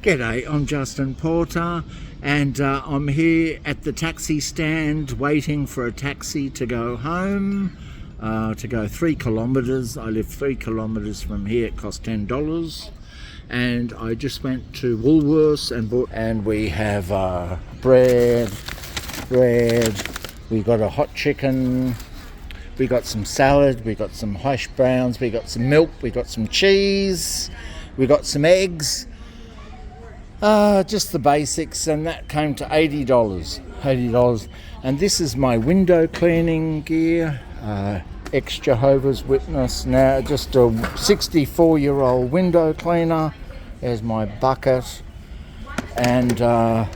G'day, I'm Justin Porter, and I'm here at the taxi stand waiting for a taxi to go home, to go 3 kilometres. I live 3 kilometres from here. It cost $10. And I just went to Woolworths and bought, and we have bread, we got a hot chicken, we got some salad, we got some hash browns, we got some milk, we got some cheese, we got some eggs. Just the basics, and that came to $80. And this is my window cleaning gear, ex-Jehovah's Witness, now just a 64-year-old window cleaner. There's my bucket, and I'm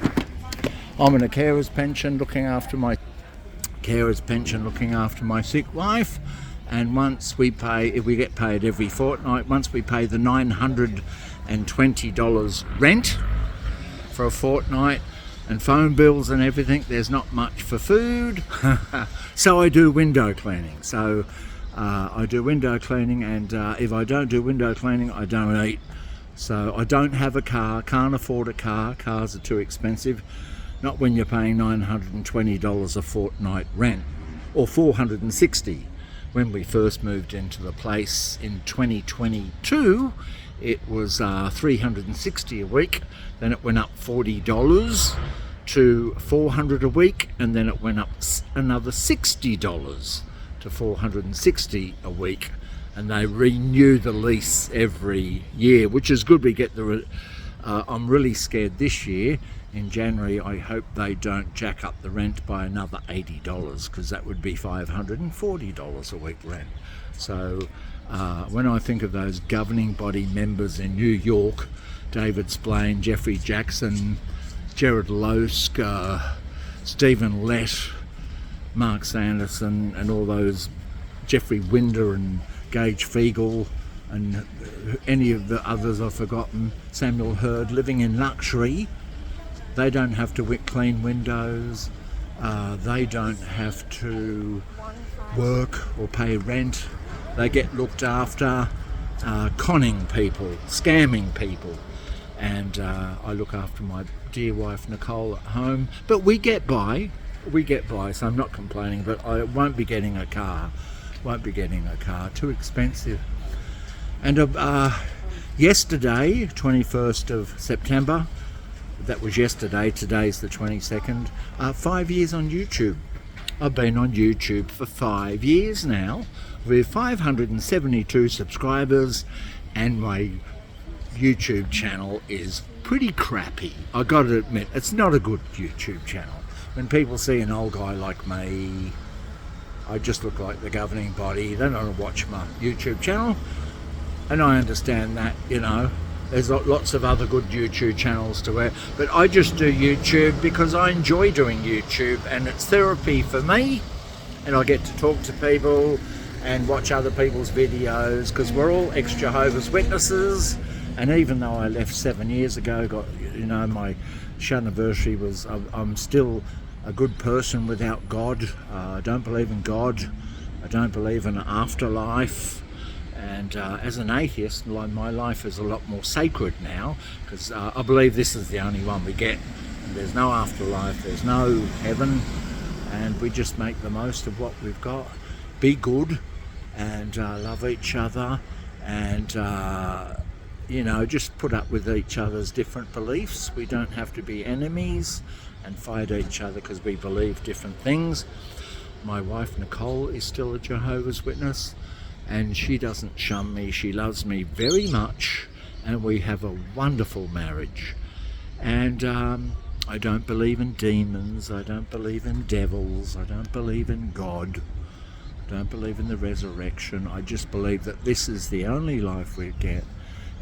in a carer's pension looking after my sick wife. And once we pay, if we get paid every fortnight, once we pay the $920 rent for a fortnight and phone bills and everything, there's not much for food. So I do window cleaning. So I do window cleaning, and if I don't do window cleaning, I don't eat. So I don't have a car, can't afford a car. Cars are too expensive. Not when you're paying $920 a fortnight rent, or $460. When we first moved into the place in 2022, it was $360 a week. Then it went up $40 to $400 a week, and then it went up another $60 to $460 a week. And they renew the lease every year, which is good. We get the. I'm really scared this year. In January, I hope they don't jack up the rent by another $80, because that would be $540 a week rent. So when I think of those governing body members in New York, David Splain, Jeffrey Jackson, Jared Loesch, Stephen Lett, Mark Sanderson, and all those, Jeffrey Winder and Gage Fiegel, and any of the others I've forgotten, Samuel Hurd, living in luxury. They don't have to clean windows, they don't have to work or pay rent. They get looked after, conning people, scamming people. And I look after my dear wife Nicole at home. But we get by, so I'm not complaining, but I won't be getting a car. Too expensive. And yesterday, 21st of September, that was yesterday, today's the 22nd, 5 years on YouTube. I've been on YouTube for 5 years now, with 572 subscribers, and my YouTube channel is pretty crappy. I gotta admit, it's not a good YouTube channel. When people see an old guy like me, I just look like the governing body. They don't watch my YouTube channel, and I understand that, you know. There's lots of other good YouTube channels to wear, but I just do YouTube because I enjoy doing YouTube, and it's therapy for me, and I get to talk to people and watch other people's videos, because we're all ex-Jehovah's Witnesses. And even though I left 7 years ago, my anniversary was, I'm still a good person without God. I don't believe in God. I don't believe in an afterlife. And as an atheist, my life is a lot more sacred now, because I believe this is the only one we get. And there's no afterlife, there's no heaven, and we just make the most of what we've got. Be good, and love each other, and just put up with each other's different beliefs. We don't have to be enemies and fight each other because we believe different things. My wife Nicole is still a Jehovah's Witness, and she doesn't shun me. She loves me very much, and we have a wonderful marriage. And I don't believe in demons, I don't believe in devils, I don't believe in God, I don't believe in the resurrection. I just believe that this is the only life we get.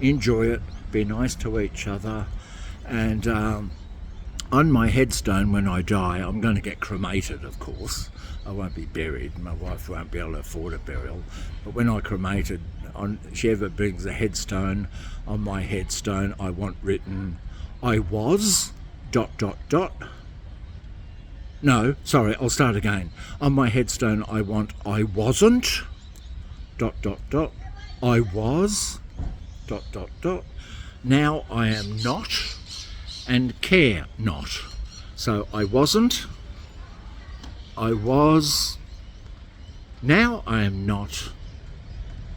Enjoy it, be nice to each other, and on my headstone when I die, I'm going to get cremated, of course. I won't be buried. My wife won't be able to afford a burial. But when I cremated, if she ever brings a headstone, on my headstone I want written, I was ... No, sorry, I'll start again. On my headstone I want, I wasn't ... I was ... Now I am not and care not. So I wasn't, I was, now I am not,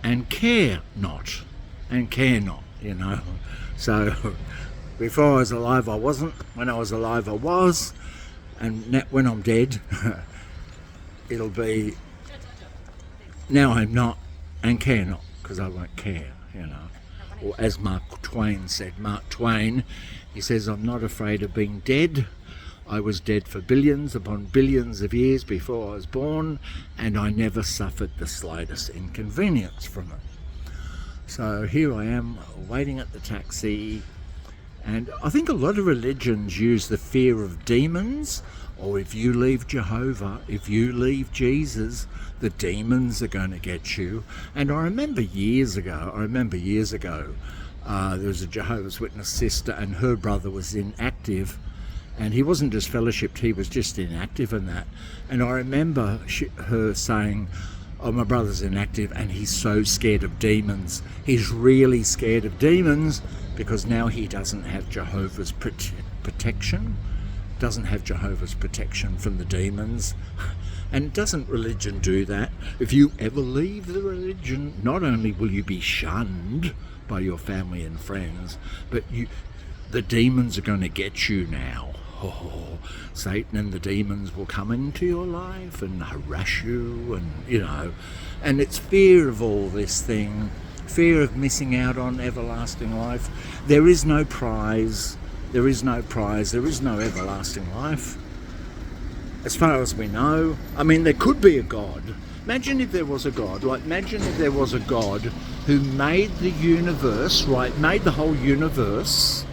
and care not, you know. So before I was alive I wasn't, when I was alive I was, and when I'm dead it'll be now I'm not and care not, because I won't care, you know. Or as Mark Twain said, Mark Twain, he says, I'm not afraid of being dead. I was dead for billions upon billions of years before I was born, and I never suffered the slightest inconvenience from it. So here I am waiting at the taxi, and I think a lot of religions use the fear of demons, or if you leave Jehovah, if you leave Jesus, the demons are going to get you. And I remember years ago, there was a Jehovah's Witness sister, and her brother was inactive, and he wasn't just fellowshipped, he was just inactive in that. And I remember her saying, oh, my brother's inactive and he's so scared of demons. He's really scared of demons because now he doesn't have Jehovah's protection, doesn't have Jehovah's protection from the demons. And doesn't religion do that? If you ever leave the religion, not only will you be shunned by your family and friends, but the demons are going to get you now. Oh, Satan and the demons will come into your life and harass you, and you know, and it's fear of all this thing, fear of missing out on everlasting life. There is no prize, there is no everlasting life. As far as we know, I mean, there could be a God. Imagine if there was a God, imagine if there was a God who made the universe, made the whole universe,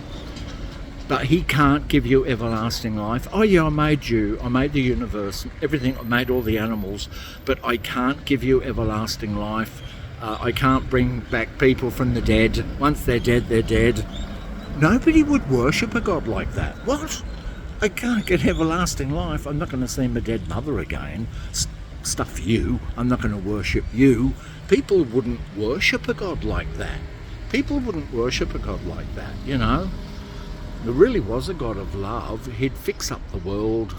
but he can't give you everlasting life. Oh yeah, I made the universe, everything, I made all the animals, but I can't give you everlasting life. I can't bring back people from the dead. Once they're dead, they're dead. Nobody would worship a God like that. What? I can't get everlasting life. I'm not going to see my dead mother again. Stuff you. I'm not going to worship you. People wouldn't worship a God like that. People wouldn't worship a God like that, you know. There really was a God of love. He'd fix up the world,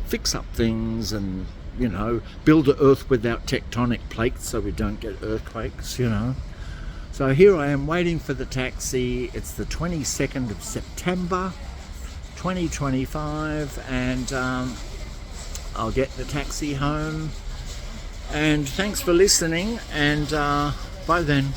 fix up things, and, you know, build an earth without tectonic plates so we don't get earthquakes, you know. So here I am waiting for the taxi. It's the 22nd of September. 2025, and I'll get the taxi home, and thanks for listening, and bye then.